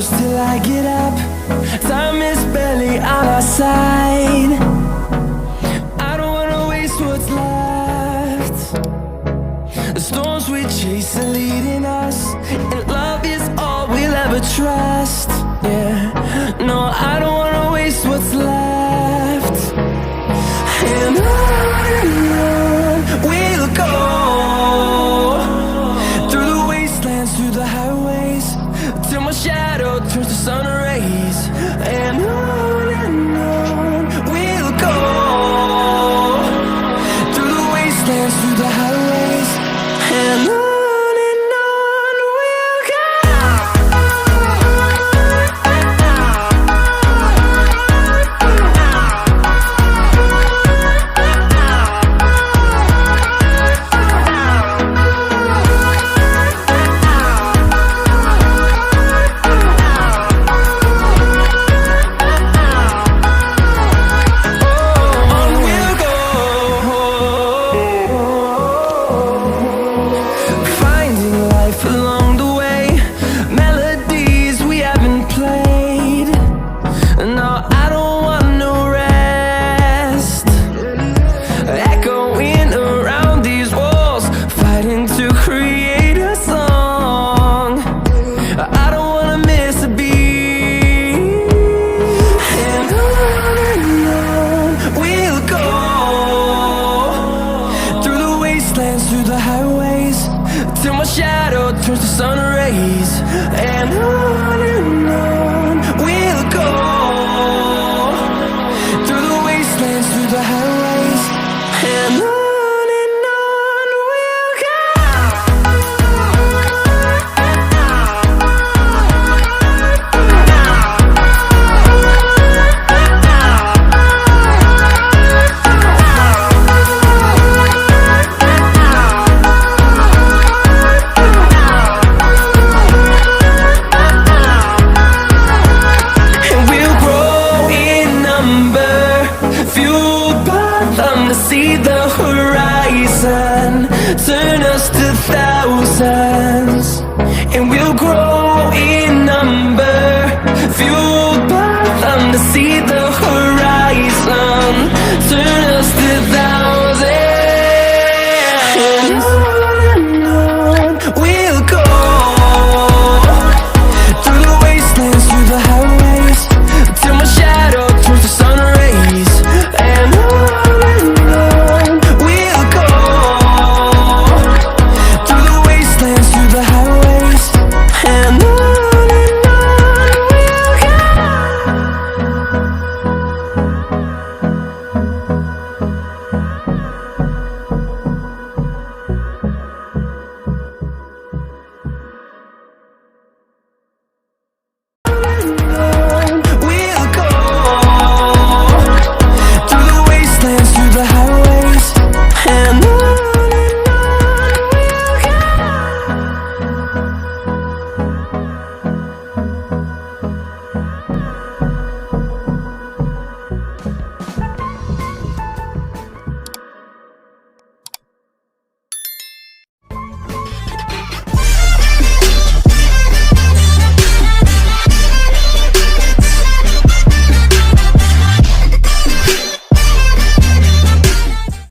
close till I get up. Time is barely on our side. I don't wanna waste what's left. The storms we chase are leading us, and love is all we'll ever trust. Yeah, no, I don't wanna waste what's left. And on we'll go, through the wastelands, through the highways, till my shadow turns to sun rays. And on we'll go, through the wastelands, through the highways, and on we'll go. Through the highways, till my shadow turns to sun rays. And on we'll go, through the wastelands, through the highways, and on we'll go. See the horizon, turn us to thousands, and we'll grow in number, fueled by them to see the horizon.